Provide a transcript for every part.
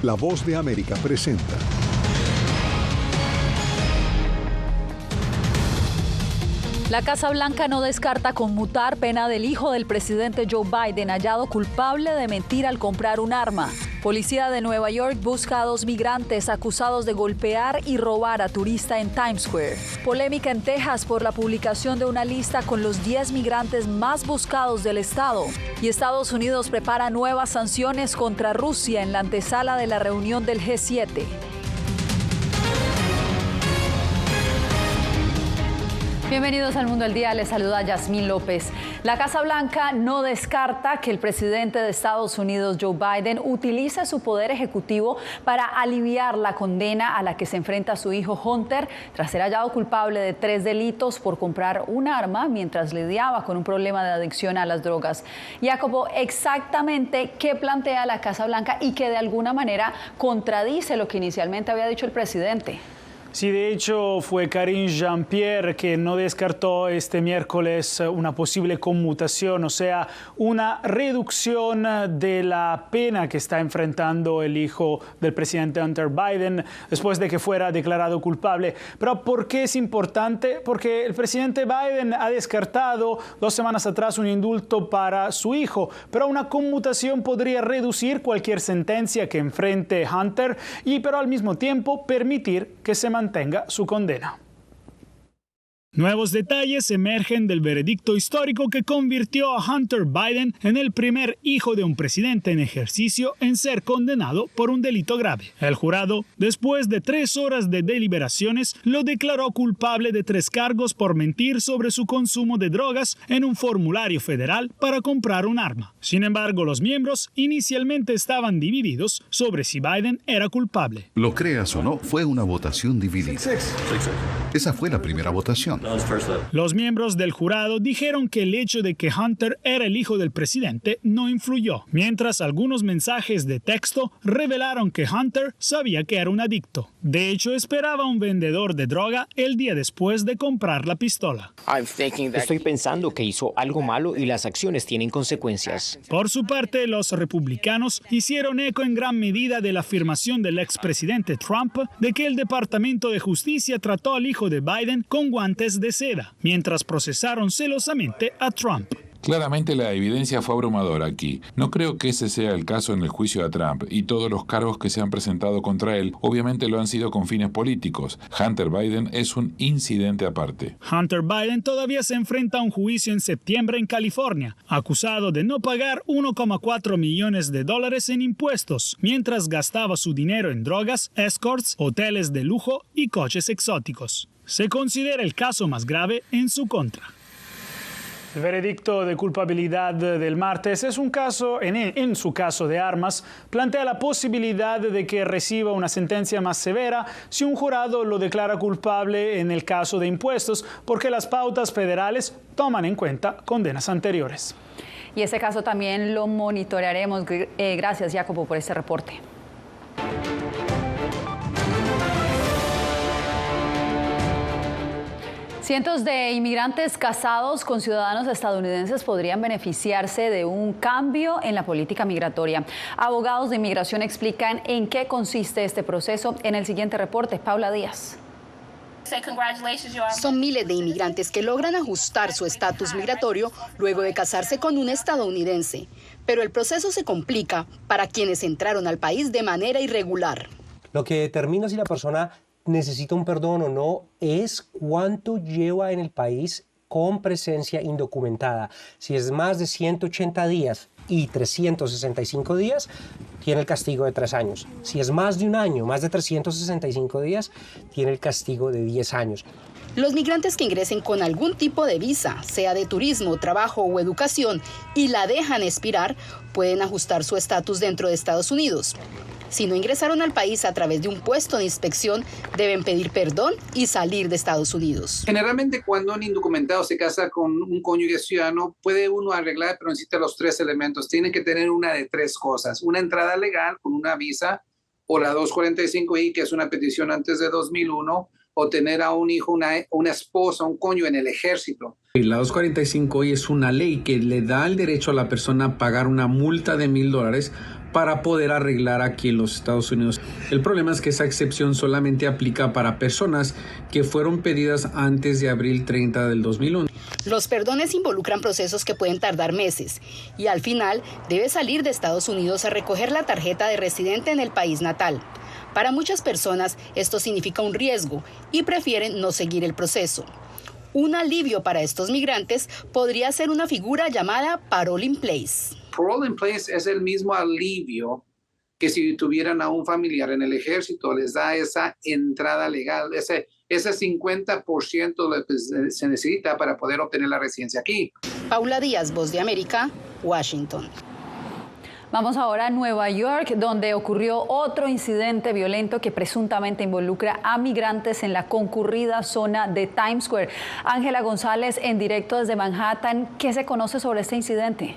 La Voz de América presenta. La Casa Blanca no descarta conmutar pena del hijo del presidente Joe Biden, hallado culpable de mentir al comprar un arma. Policía de Nueva York busca a 2 migrantes acusados de golpear y robar a turista en Times Square. Polémica en Texas por la publicación de una lista con los 10 migrantes más buscados del estado. Y Estados Unidos prepara nuevas sanciones contra Rusia en la antesala de la reunión del G7. Bienvenidos al Mundo al Día, les saluda Yasmín López. La Casa Blanca no descarta que el presidente de Estados Unidos, Joe Biden, utilice su poder ejecutivo para aliviar la condena a la que se enfrenta su hijo Hunter tras ser hallado culpable de 3 delitos por comprar un arma mientras lidiaba con un problema de adicción a las drogas. Jacobo, exactamente qué plantea la Casa Blanca y que de alguna manera contradice lo que inicialmente había dicho el presidente. Sí, de hecho fue Karine Jean-Pierre que no descartó este miércoles una posible conmutación, o sea, una reducción de la pena que está enfrentando el hijo del presidente Hunter Biden después de que fuera declarado culpable. Pero ¿por qué es importante? Porque el presidente Biden ha descartado 2 semanas atrás un indulto para su hijo, pero una conmutación podría reducir cualquier sentencia que enfrente Hunter pero al mismo tiempo permitir que se mantenga su condena. Nuevos detalles emergen del veredicto histórico que convirtió a Hunter Biden en el primer hijo de un presidente en ejercicio en ser condenado por un delito grave. El jurado, después de 3 horas de deliberaciones, lo declaró culpable de 3 cargos por mentir sobre su consumo de drogas en un formulario federal para comprar un arma. Sin embargo, los miembros inicialmente estaban divididos sobre si Biden era culpable. Lo creas o no, fue una votación dividida. Esa fue la primera votación. Los miembros del jurado dijeron que el hecho de que Hunter era el hijo del presidente no influyó, mientras algunos mensajes de texto revelaron que Hunter sabía que era un adicto. De hecho, esperaba un vendedor de droga el día después de comprar la pistola. Estoy pensando que hizo algo malo y las acciones tienen consecuencias. Por su parte, los republicanos hicieron eco en gran medida de la afirmación del expresidente Trump de que el Departamento de Justicia trató al hijo de Biden con guantes de seda, mientras procesaron celosamente a Trump. Claramente la evidencia fue abrumadora aquí. No creo que ese sea el caso en el juicio a Trump, y todos los cargos que se han presentado contra él obviamente lo han sido con fines políticos. Hunter Biden es un incidente aparte. Hunter Biden todavía se enfrenta a un juicio en septiembre en California, acusado de no pagar $1,4 millones en impuestos, mientras gastaba su dinero en drogas, escorts, hoteles de lujo y coches exóticos. Se considera el caso más grave en su contra. El veredicto de culpabilidad del martes es un caso, en su caso de armas, plantea la posibilidad de que reciba una sentencia más severa si un jurado lo declara culpable en el caso de impuestos, porque las pautas federales toman en cuenta condenas anteriores. Y ese caso también lo monitorearemos. Gracias, Jacobo, por este reporte. Cientos de inmigrantes casados con ciudadanos estadounidenses podrían beneficiarse de un cambio en la política migratoria. Abogados de inmigración explican en qué consiste este proceso en el siguiente reporte. Paula Díaz. Son miles de inmigrantes que logran ajustar su estatus migratorio luego de casarse con un estadounidense. Pero el proceso se complica para quienes entraron al país de manera irregular. Lo que determina si la persona necesita un perdón o no es cuánto lleva en el país con presencia indocumentada. Si es más de 180 días y 365 días, tiene el castigo de 3 años. Si es más de un año, más de 365 días, tiene el castigo de 10 años. Los migrantes que ingresen con algún tipo de visa, sea de turismo, trabajo o educación, y la dejan expirar, pueden ajustar su estatus dentro de Estados Unidos. Si no ingresaron al país a través de un puesto de inspección, deben pedir perdón y salir de Estados Unidos. Generalmente cuando un indocumentado se casa con un cónyuge ciudadano, puede uno arreglar, pero necesita los 3 elementos. Tiene que tener una de 3 cosas. Una entrada legal con una visa, o la 245I, que es una petición antes de 2001, o tener a un hijo, una esposa, un cónyuge en el ejército. La 245 hoy es una ley que le da el derecho a la persona a pagar una multa de $1,000 para poder arreglar aquí en los Estados Unidos. El problema es que esa excepción solamente aplica para personas que fueron pedidas antes de abril 30 del 2001. Los perdones involucran procesos que pueden tardar meses y al final debe salir de Estados Unidos a recoger la tarjeta de residente en el país natal. Para muchas personas esto significa un riesgo y prefieren no seguir el proceso. Un alivio para estos migrantes podría ser una figura llamada Parole in Place. Parole in Place es el mismo alivio que si tuvieran a un familiar en el ejército, les da esa entrada legal, ese 50% lo que se necesita para poder obtener la residencia aquí. Paula Díaz, Voz de América, Washington. Vamos ahora a Nueva York, donde ocurrió otro incidente violento que presuntamente involucra a migrantes en la concurrida zona de Times Square. Ángela González, en directo desde Manhattan, ¿qué se conoce sobre este incidente?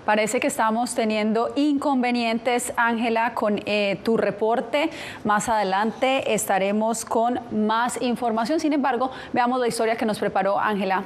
Parece que estamos teniendo inconvenientes, Ángela, con tu reporte. Más adelante estaremos con más información. Sin embargo, veamos la historia que nos preparó Ángela.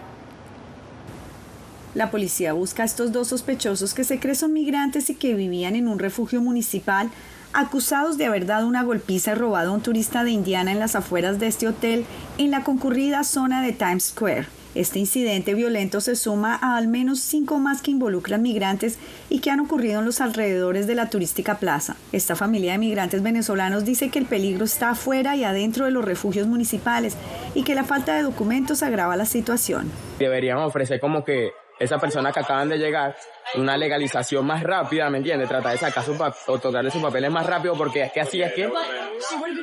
La policía busca a estos dos sospechosos que se creen son migrantes y que vivían en un refugio municipal, acusados de haber dado una golpiza y robado a un turista de Indiana en las afueras de este hotel en la concurrida zona de Times Square. Este incidente violento se suma a al menos 5 más que involucran migrantes y que han ocurrido en los alrededores de la turística plaza. Esta familia de migrantes venezolanos dice que el peligro está afuera y adentro de los refugios municipales y que la falta de documentos agrava la situación. Deberían ofrecer como que esas personas que acaban de llegar una legalización más rápida, ¿me entiendes? Tratar de sacar otorgarle sus papeles más rápido, porque es que así es que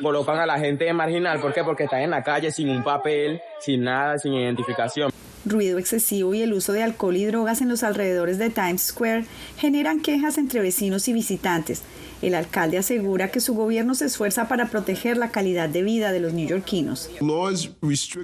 colocan a la gente marginal. ¿Por qué? Porque están en la calle sin un papel, sin nada, sin identificación. Ruido excesivo y el uso de alcohol y drogas en los alrededores de Times Square generan quejas entre vecinos y visitantes. El alcalde asegura que su gobierno se esfuerza para proteger la calidad de vida de los neoyorquinos.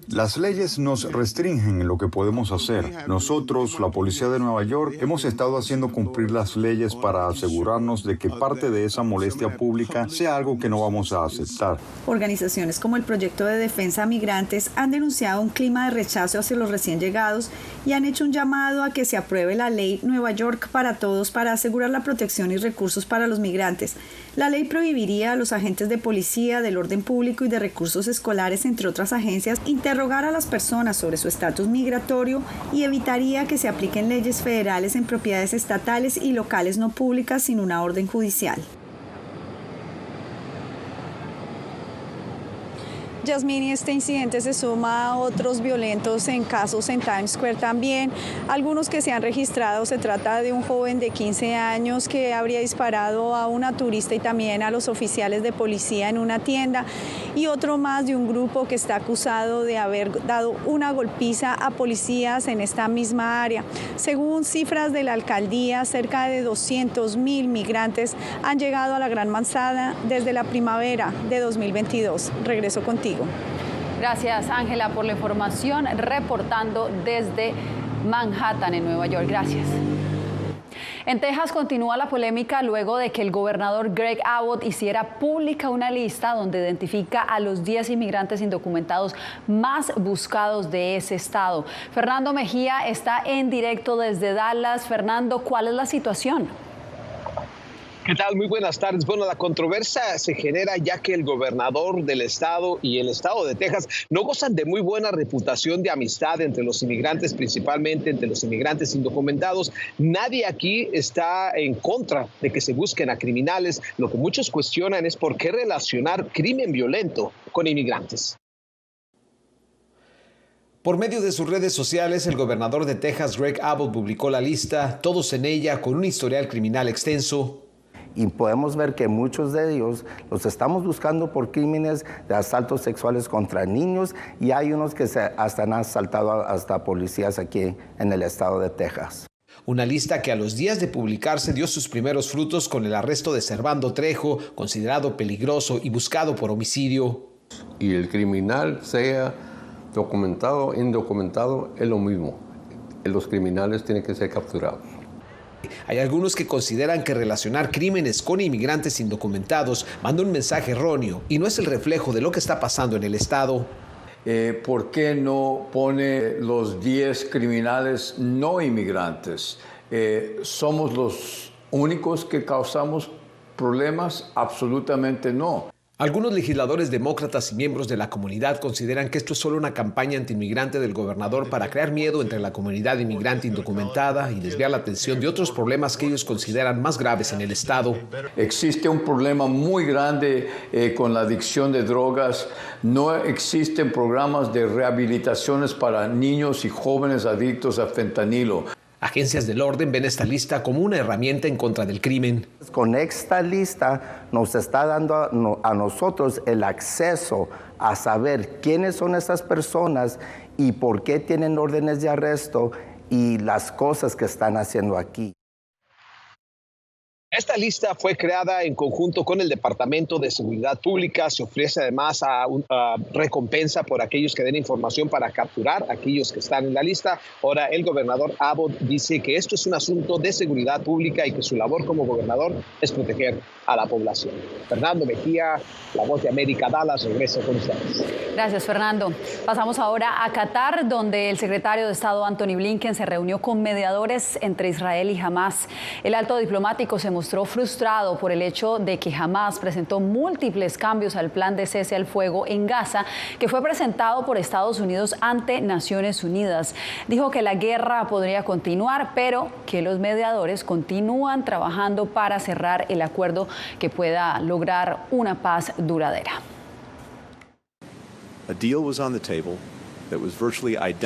Las leyes nos restringen en lo que podemos hacer. Nosotros, la policía de Nueva York, hemos estado haciendo cumplir las leyes para asegurarnos de que parte de esa molestia pública sea algo que no vamos a aceptar. Organizaciones como el Proyecto de Defensa a Migrantes han denunciado un clima de rechazo hacia los recién llegados y han hecho un llamado a que se apruebe la ley Nueva York para todos para asegurar la protección y recursos para los migrantes. La ley prohibiría a los agentes de policía, del orden público y de recursos escolares, entre otras agencias, interrogar a las personas sobre su estatus migratorio y evitaría que se apliquen leyes federales en propiedades estatales y locales no públicas sin una orden judicial. Yasmín, este incidente se suma a otros violentos en casos en Times Square también. Algunos que se han registrado, se trata de un joven de 15 años que habría disparado a una turista y también a los oficiales de policía en una tienda, y otro más de un grupo que está acusado de haber dado una golpiza a policías en esta misma área. Según cifras de la alcaldía, cerca de 200,000 migrantes han llegado a la Gran Manzana desde la primavera de 2022. Regreso contigo. Gracias, Ángela, por la información, reportando desde Manhattan, en Nueva York. Gracias. En Texas continúa la polémica luego de que el gobernador Greg Abbott hiciera pública una lista donde identifica a los 10 inmigrantes indocumentados más buscados de ese estado. Fernando Mejía está en directo desde Dallas. Fernando, ¿cuál es la situación? ¿Qué tal? Muy buenas tardes. Bueno, la controversia se genera ya que el gobernador del estado y el estado de Texas no gozan de muy buena reputación de amistad entre los inmigrantes, principalmente entre los inmigrantes indocumentados. Nadie aquí está en contra de que se busquen a criminales. Lo que muchos cuestionan es por qué relacionar crimen violento con inmigrantes. Por medio de sus redes sociales, el gobernador de Texas, Greg Abbott, publicó la lista, todos en ella con un historial criminal extenso. Y podemos ver que muchos de ellos los estamos buscando por crímenes de asaltos sexuales contra niños, y hay unos que hasta han asaltado hasta policías aquí en el estado de Texas. Una lista que a los días de publicarse dio sus primeros frutos con el arresto de Servando Trejo, considerado peligroso y buscado por homicidio. Y el criminal, sea documentado o indocumentado, es lo mismo. Los criminales tienen que ser capturados. Hay algunos que consideran que relacionar crímenes con inmigrantes indocumentados manda un mensaje erróneo y no es el reflejo de lo que está pasando en el estado. ¿Por qué no pone los 10 criminales no inmigrantes? ¿Somos los únicos que causamos problemas? Absolutamente no. Algunos legisladores demócratas y miembros de la comunidad consideran que esto es solo una campaña antiinmigrante del gobernador para crear miedo entre la comunidad inmigrante indocumentada y desviar la atención de otros problemas que ellos consideran más graves en el estado. Existe un problema muy grande con la adicción de drogas. No existen programas de rehabilitaciones para niños y jóvenes adictos a fentanilo. Agencias del orden ven esta lista como una herramienta en contra del crimen. Con esta lista nos está dando a nosotros el acceso a saber quiénes son estas personas y por qué tienen órdenes de arresto y las cosas que están haciendo aquí. Esta lista fue creada en conjunto con el Departamento de Seguridad Pública. Se ofrece además a recompensa por aquellos que den información para capturar a aquellos que están en la lista. Ahora, el gobernador Abbott dice que esto es un asunto de seguridad pública y que su labor como gobernador es proteger a la población. Fernando Mejía, La Voz de América, Dallas, regreso con ustedes. Gracias, Fernando. Pasamos ahora a Qatar, donde el secretario de Estado Antony Blinken se reunió con mediadores entre Israel y Hamás. El alto diplomático se mostró frustrado por el hecho de que Hamás presentó múltiples cambios al plan de cese al fuego en Gaza, que fue presentado por Estados Unidos ante Naciones Unidas. Dijo que la guerra podría continuar, pero que los mediadores continúan trabajando para cerrar el acuerdo que pueda lograr una paz duradera.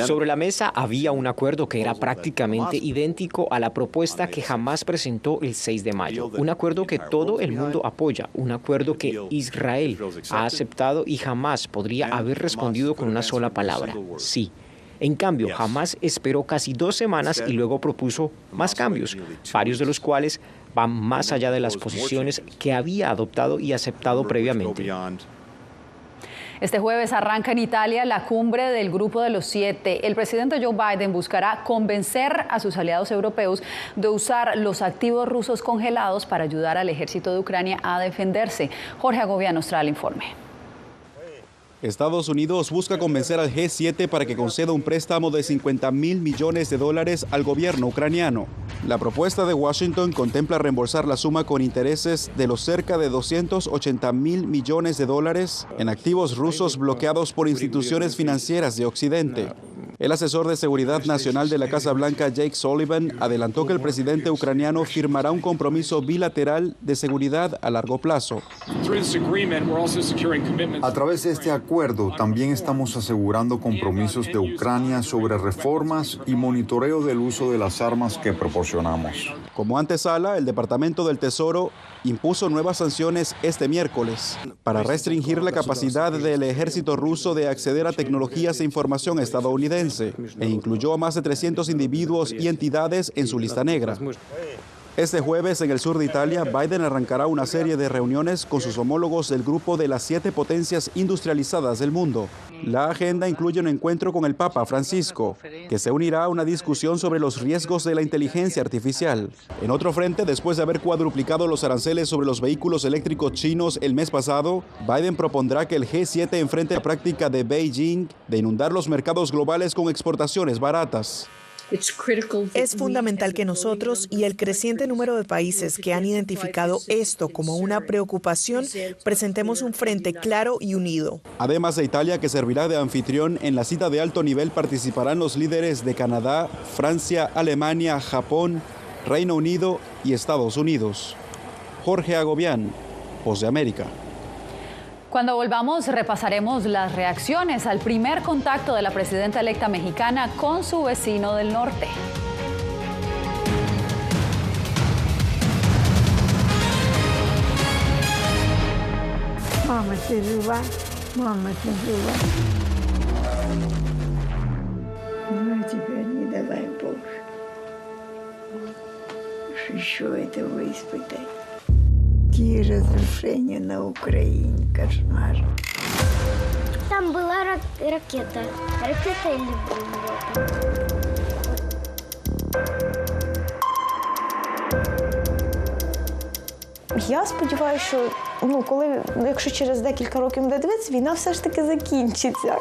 Sobre la mesa había un acuerdo que era prácticamente idéntico a la propuesta que Hamás presentó el 6 de mayo. Un acuerdo que todo el mundo apoya, un acuerdo que Israel ha aceptado y Hamás podría haber respondido con una sola palabra: sí. En cambio, Hamás esperó casi 2 semanas y luego propuso más cambios, varios de los cuales van más allá de las posiciones que había adoptado y aceptado previamente. Este jueves arranca en Italia la cumbre del Grupo de los 7. El presidente Joe Biden buscará convencer a sus aliados europeos de usar los activos rusos congelados para ayudar al ejército de Ucrania a defenderse. Jorge Agobián nos trae el informe. Estados Unidos busca convencer al G7 para que conceda un préstamo de $50.000 millones al gobierno ucraniano. La propuesta de Washington contempla reembolsar la suma con intereses de los cerca de $280.000 millones en activos rusos bloqueados por instituciones financieras de Occidente. El asesor de Seguridad Nacional de la Casa Blanca, Jake Sullivan, adelantó que el presidente ucraniano firmará un compromiso bilateral de seguridad a largo plazo. A través de este acuerdo también estamos asegurando compromisos de Ucrania sobre reformas y monitoreo del uso de las armas que proporcionamos. Como antesala, el Departamento del Tesoro impuso nuevas sanciones este miércoles para restringir la capacidad del ejército ruso de acceder a tecnologías e información estadounidense e incluyó a más de 300 individuos y entidades en su lista negra. Este jueves, en el sur de Italia, Biden arrancará una serie de reuniones con sus homólogos del grupo de las 7 potencias industrializadas del mundo. La agenda incluye un encuentro con el Papa Francisco, que se unirá a una discusión sobre los riesgos de la inteligencia artificial. En otro frente, después de haber cuadruplicado los aranceles sobre los vehículos eléctricos chinos el mes pasado, Biden propondrá que el G7 enfrente la práctica de Beijing de inundar los mercados globales con exportaciones baratas. Es fundamental que nosotros y el creciente número de países que han identificado esto como una preocupación presentemos un frente claro y unido. Además de Italia, que servirá de anfitrión, en la cita de alto nivel participarán los líderes de Canadá, Francia, Alemania, Japón, Reino Unido y Estados Unidos. Jorge Agobián, Voz de América. Cuando volvamos, repasaremos las reacciones al primer contacto de la presidenta electa mexicana con su vecino del norte. Какие разрушения на Украине, кошмар. Там была ракета. Ракета или бомба. Я сподіваюся, що якщо через декілька років буде дивитися, війна все ж таки закінчиться.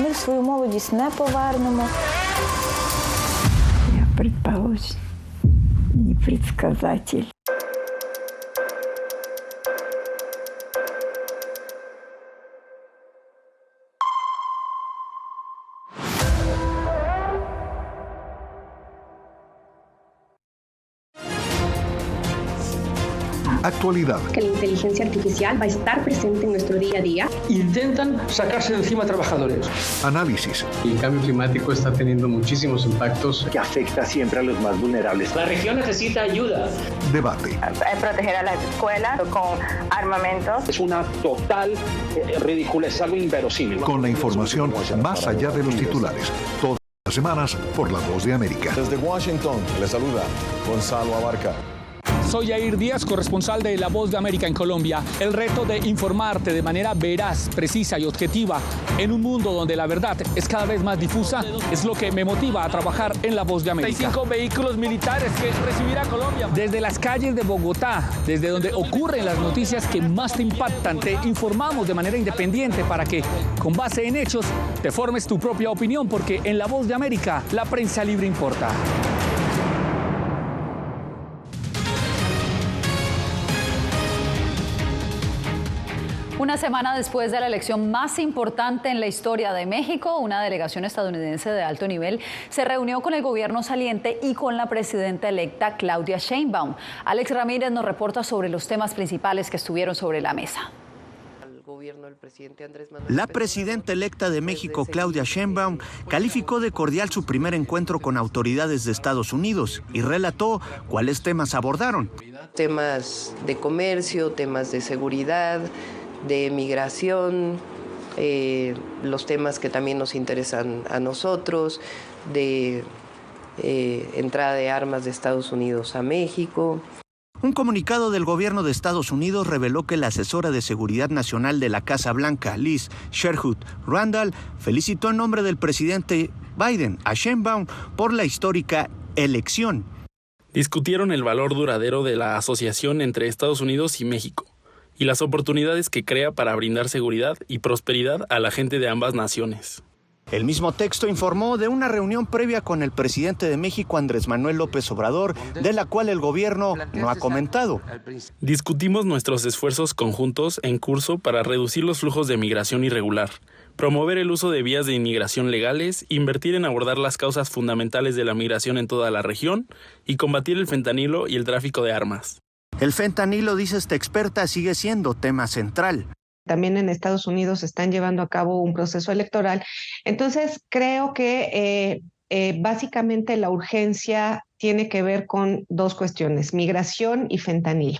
Ми свою молодість не повернемо. Я предположим, не предсказатель. Actualidad. Que la inteligencia artificial va a estar presente en nuestro día a día. Intentan sacarse de encima a trabajadores. Análisis. El cambio climático está teniendo muchísimos impactos que afecta siempre a los más vulnerables. La región necesita ayuda. Debate. Proteger a las escuelas con armamentos. Es una total ridiculez, es algo inverosímil. Con la información más allá de los titulares. Todas las semanas por La Voz de América. Desde Washington, le saluda Gonzalo Abarca. Soy Yair Díaz, corresponsal de La Voz de América en Colombia. El reto de informarte de manera veraz, precisa y objetiva en un mundo donde la verdad es cada vez más difusa es lo que me motiva a trabajar en La Voz de América. 35 vehículos militares que recibirá Colombia. Desde las calles de Bogotá, desde donde ocurren las noticias que más te impactan, te informamos de manera independiente para que, con base en hechos, te formes tu propia opinión, porque en La Voz de América la prensa libre importa. Una semana después de la elección más importante en la historia de México, una delegación estadounidense de alto nivel se reunió con el gobierno saliente y con la presidenta electa Claudia Sheinbaum. Alex Ramírez nos reporta sobre los temas principales que estuvieron sobre la mesa. La presidenta electa de México, Claudia Sheinbaum, calificó de cordial su primer encuentro con autoridades de Estados Unidos y relató cuáles temas abordaron. Temas de comercio, temas de seguridad, de migración, los temas que también nos interesan a nosotros, de entrada de armas de Estados Unidos a México. Un comunicado del gobierno de Estados Unidos reveló que la asesora de Seguridad Nacional de la Casa Blanca, Liz Sherwood Randall, felicitó en nombre del presidente Biden a Sheinbaum por la histórica elección. Discutieron el valor duradero de la asociación entre Estados Unidos y México y las oportunidades que crea para brindar seguridad y prosperidad a la gente de ambas naciones. El mismo texto informó de una reunión previa con el presidente de México, Andrés Manuel López Obrador, de la cual el gobierno no ha comentado. Discutimos nuestros esfuerzos conjuntos en curso para reducir los flujos de migración irregular, promover el uso de vías de inmigración legales, invertir en abordar las causas fundamentales de la migración en toda la región y combatir el fentanilo y el tráfico de armas. El fentanilo, dice esta experta, sigue siendo tema central. También en Estados Unidos están llevando a cabo un proceso electoral. Entonces, creo que básicamente la urgencia tiene que ver con dos cuestiones, migración y fentanilo.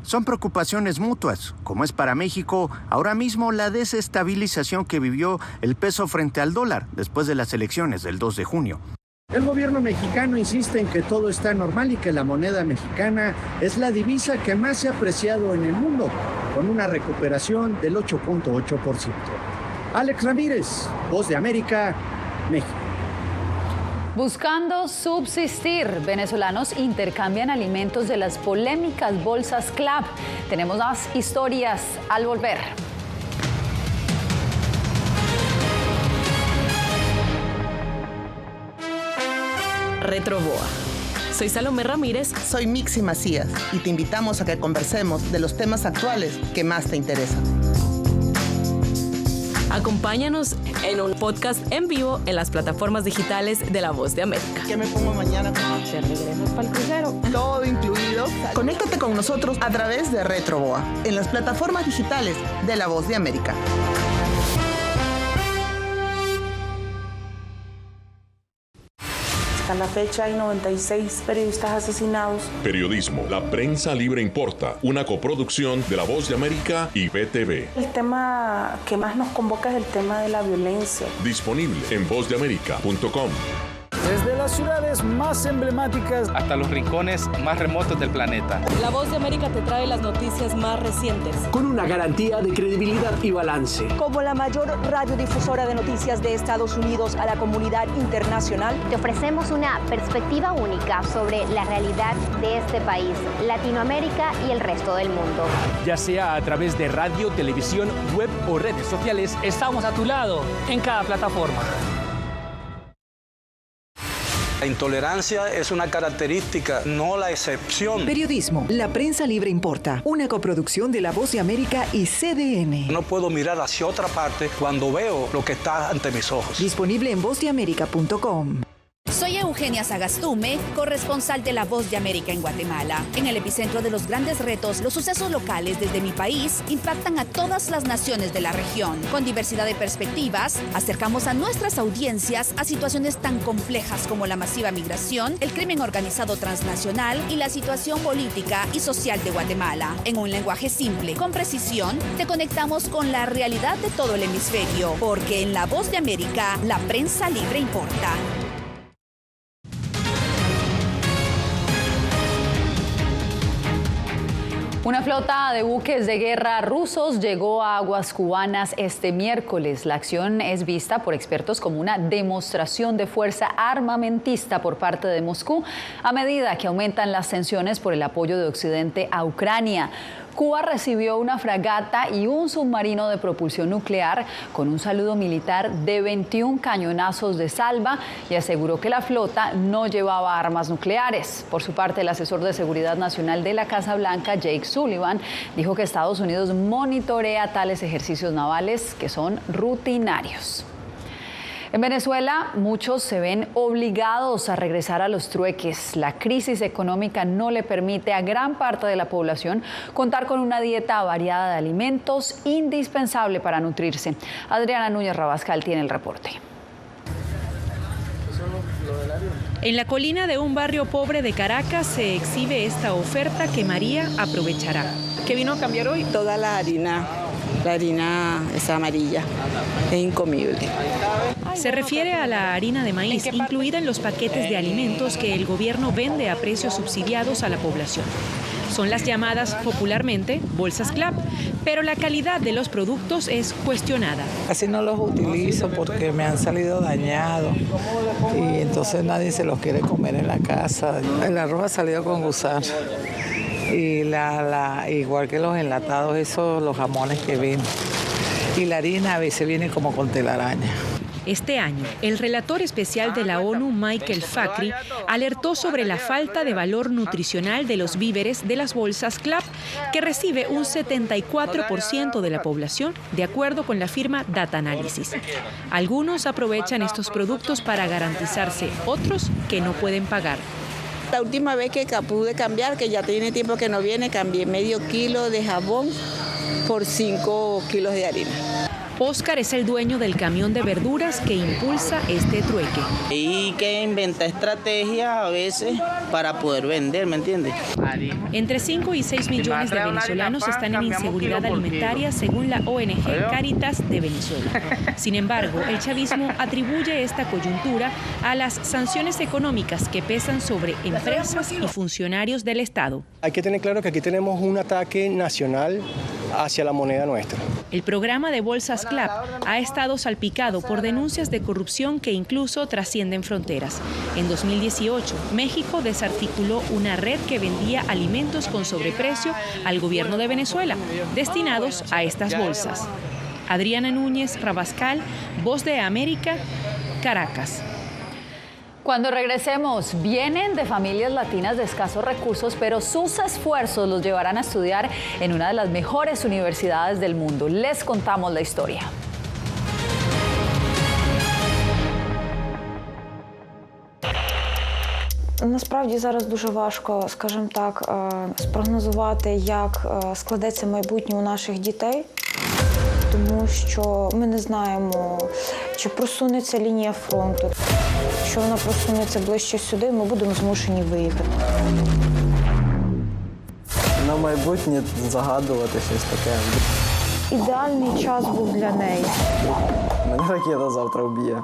Son preocupaciones mutuas, como es para México ahora mismo la desestabilización que vivió el peso frente al dólar después de las elecciones del 2 de junio. El gobierno mexicano insiste en que todo está normal y que la moneda mexicana es la divisa que más se ha apreciado en el mundo, con una recuperación del 8.8%. Alex Ramírez, Voz de América, México. Buscando subsistir, venezolanos intercambian alimentos de las polémicas bolsas CLAP. Tenemos más historias al volver. Retroboa. Soy Salomé Ramírez. Soy Mixi Macías y te invitamos a que conversemos de los temas actuales que más te interesan. Acompáñanos en un podcast en vivo en las plataformas digitales de La Voz de América. ¿Qué me pongo mañana? ¿Te regresas para el crucero? Todo incluido. Conéctate con nosotros a través de Retroboa en las plataformas digitales de La Voz de América. A la fecha hay 96 periodistas asesinados. Periodismo, la prensa libre importa, una coproducción de La Voz de América y VTV. El tema que más nos convoca es el tema de la violencia. Disponible en vozdeamerica.com. Desde las ciudades más emblemáticas hasta los rincones más remotos del planeta. La Voz de América te trae las noticias más recientes. Con una garantía de credibilidad y balance. Como la mayor radiodifusora de noticias de Estados Unidos a la comunidad internacional, te ofrecemos una perspectiva única sobre la realidad de este país, Latinoamérica y el resto del mundo. Ya sea a través de radio, televisión, web o redes sociales, estamos a tu lado en cada plataforma. La intolerancia es una característica, no la excepción. Periodismo, La Prensa Libre Importa, una coproducción de La Voz de América y CDN. No puedo mirar hacia otra parte cuando veo lo que está ante mis ojos. Disponible en vozdeamerica.com. Soy Eugenia Sagastume, corresponsal de La Voz de América en Guatemala. En el epicentro de los grandes retos, los sucesos locales desde mi país impactan a todas las naciones de la región. Con diversidad de perspectivas, acercamos a nuestras audiencias a situaciones tan complejas como la masiva migración, el crimen organizado transnacional y la situación política y social de Guatemala. En un lenguaje simple, con precisión, te conectamos con la realidad de todo el hemisferio, porque en La Voz de América, la prensa libre importa. Una flota de buques de guerra rusos llegó a aguas cubanas este miércoles. La acción es vista por expertos como una demostración de fuerza armamentista por parte de Moscú a medida que aumentan las tensiones por el apoyo de Occidente a Ucrania. Cuba recibió una fragata y un submarino de propulsión nuclear con un saludo militar de 21 cañonazos de salva y aseguró que la flota no llevaba armas nucleares. Por su parte, el asesor de Seguridad Nacional de la Casa Blanca, Jake Sullivan, dijo que Estados Unidos monitorea tales ejercicios navales que son rutinarios. En Venezuela, muchos se ven obligados a regresar a los trueques. La crisis económica no le permite a gran parte de la población contar con una dieta variada de alimentos indispensable para nutrirse. Adriana Núñez Rabascal tiene el reporte. En la colina de un barrio pobre de Caracas se exhibe esta oferta que María aprovechará. ¿Qué vino a cambiar hoy? Toda la harina es amarilla, es incomible. Se refiere a la harina de maíz incluida en los paquetes de alimentos que el gobierno vende a precios subsidiados a la población. Son las llamadas popularmente bolsas CLAP, pero la calidad de los productos es cuestionada. Casi no los utilizo porque me han salido dañados y entonces nadie se los quiere comer en la casa. El arroz ha salido con gusano y igual que los enlatados, los jamones que venden. Y la harina a veces viene como con telaraña. Este año, el relator especial de la ONU, Michael Fakhri, alertó sobre la falta de valor nutricional de los víveres de las bolsas CLAP, que recibe un 74% de la población, de acuerdo con la firma Data Analysis. Algunos aprovechan estos productos para garantizarse, otros que no pueden pagar. La última vez que pude cambiar, que ya tiene tiempo que no viene, cambié medio kilo de jabón por 5 kilos de harina. Oscar es el dueño del camión de verduras que impulsa este trueque. Y que inventa estrategias a veces para poder vender, ¿me entiendes? Entre 5 y 6 millones de venezolanos están en inseguridad alimentaria según la ONG Cáritas de Venezuela. Sin embargo, el chavismo atribuye esta coyuntura a las sanciones económicas que pesan sobre empresas y funcionarios del Estado. Hay que tener claro que aquí tenemos un ataque nacional hacia la moneda nuestra. El programa de bolsas CLAP ha estado salpicado por denuncias de corrupción que incluso trascienden fronteras. En 2018, México desarticuló una red que vendía alimentos con sobreprecio al gobierno de Venezuela, destinados a estas bolsas. Adriana Núñez Rabascal, Voz de América, Caracas. Cuando regresemos, vienen de familias latinas de escasos recursos, pero sus esfuerzos los llevarán a estudiar en una de las mejores universidades del mundo. Les contamos la historia. Насправді зараз дуже важко, скажімо так, спрогнозувати, як складеться майбутнє у наших дітей, тому що ми не знаємо, чи просунеться лінія фронту. Якщо вона просунеться ближче сюди, ми будемо змушені виїхати. На майбутнє загадувати щось таке. Ідеальний час був для неї. Мене ракета завтра вб'є.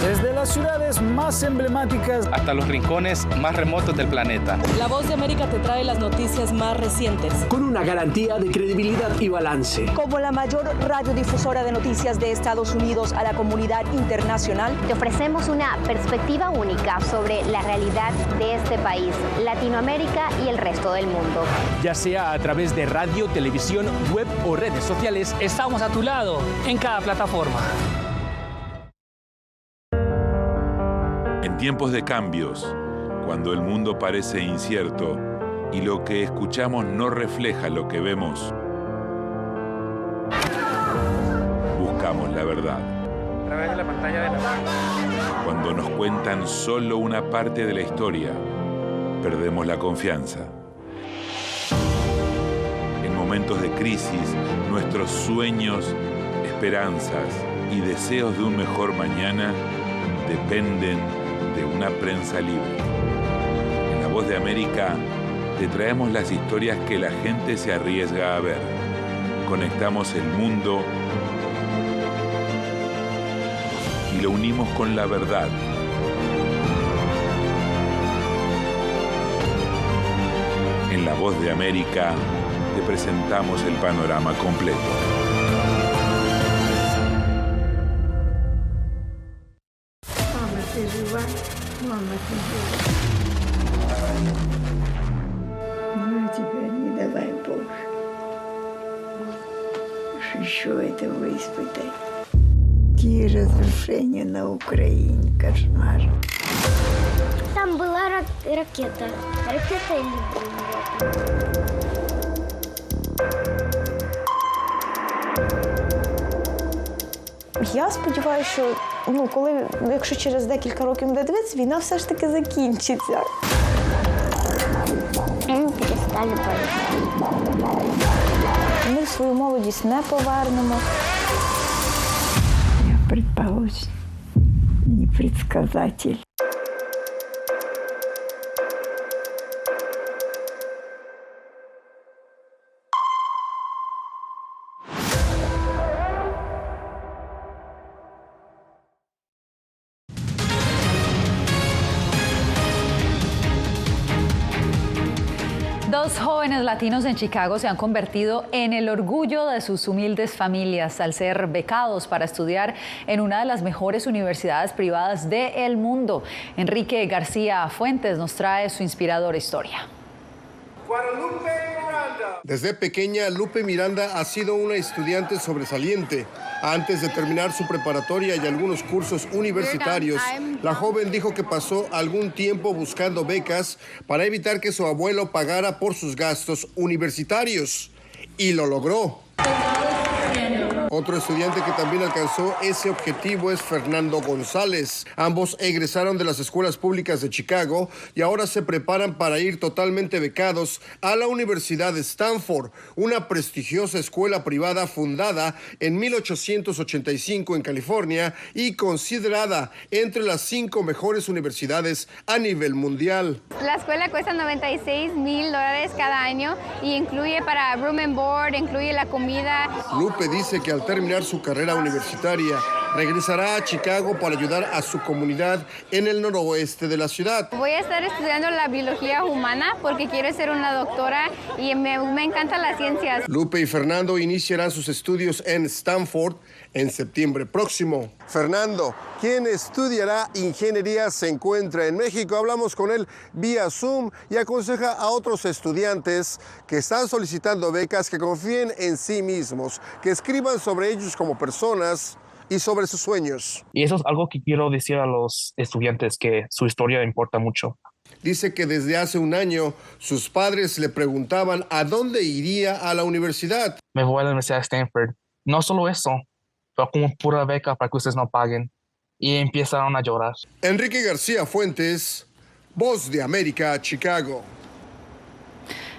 Desde las ciudades más emblemáticas hasta los rincones más remotos del planeta. La Voz de América te trae las noticias más recientes. Con una garantía de credibilidad y balance. Como la mayor radiodifusora de noticias de Estados Unidos a la comunidad internacional, te ofrecemos una perspectiva única sobre la realidad de este país, Latinoamérica y el resto del mundo. Ya sea a través de radio, televisión, web o redes sociales, estamos a tu lado en cada plataforma. En tiempos de cambios, cuando el mundo parece incierto y lo que escuchamos no refleja lo que vemos, buscamos la verdad. A través de la pantalla de la... Cuando nos cuentan solo una parte de la historia, perdemos la confianza. En momentos de crisis, nuestros sueños, esperanzas y deseos de un mejor mañana dependen de una prensa libre. En La Voz de América te traemos las historias que la gente se arriesga a ver. Conectamos el mundo y lo unimos con la verdad. En La Voz de América te presentamos el panorama completo. Мама, ты жива. Ну, теперь не давай Боже. Уж еще этого испытай. Какие разрушения на Украине, кошмар. Там была ракета. Ракета или бомба? Я сподіваюся, що якщо через декілька років буде дивитися, війна все ж таки закінчиться. Ми перестали боятися. Ми свою молодість не повернемо. Я предположим, непредсказатель. Dos jóvenes latinos en Chicago se han convertido en el orgullo de sus humildes familias al ser becados para estudiar en una de las mejores universidades privadas del mundo. Enrique García Fuentes nos trae su inspiradora historia. Desde pequeña, Lupe Miranda ha sido una estudiante sobresaliente. Antes de terminar su preparatoria y algunos cursos universitarios, la joven dijo que pasó algún tiempo buscando becas para evitar que su abuelo pagara por sus gastos universitarios. Y lo logró. Otro estudiante que también alcanzó ese objetivo es Fernando González. Ambos egresaron de las escuelas públicas de Chicago y ahora se preparan para ir totalmente becados a la Universidad de Stanford, una prestigiosa escuela privada fundada en 1885 en California y considerada entre las 5 mejores universidades a nivel mundial. La escuela cuesta $96,000 cada año y incluye para room and board, incluye la comida. Lupe dice que al terminar su carrera universitaria, regresará a Chicago para ayudar a su comunidad en el noroeste de la ciudad. Voy a estar estudiando la biología humana porque quiero ser una doctora y me encantan las ciencias. Lupe y Fernando iniciarán sus estudios en Stanford en septiembre próximo. Fernando, quien estudiará ingeniería, se encuentra en México. Hablamos con él vía Zoom y aconseja a otros estudiantes que están solicitando becas que confíen en sí mismos, que escriban sobre ellos como personas y sobre sus sueños. Y eso es algo que quiero decir a los estudiantes, que su historia importa mucho. Dice que desde hace un año sus padres le preguntaban a dónde iría a la universidad. Me voy a la Universidad de Stanford. No solo eso, pero como pura beca para que ustedes no paguen. Y empezaron a llorar. Enrique García Fuentes, Voz de América, Chicago.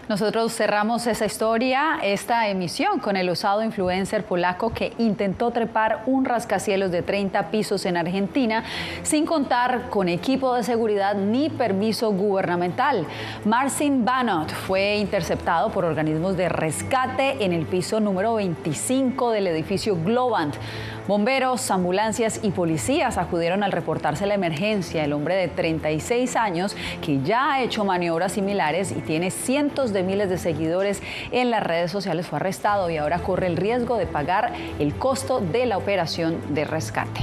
Nosotros cerramos esta emisión con el osado influencer polaco que intentó trepar un rascacielos de 30 pisos en Argentina sin contar con equipo de seguridad ni permiso gubernamental. Marcin Banot fue interceptado por organismos de rescate en el piso número 25 del edificio Globant. Bomberos, ambulancias y policías acudieron al reportarse la emergencia. El hombre de 36 años, que ya ha hecho maniobras similares y tiene cientos de miles de seguidores en las redes sociales, fue arrestado y ahora corre el riesgo de pagar el costo de la operación de rescate.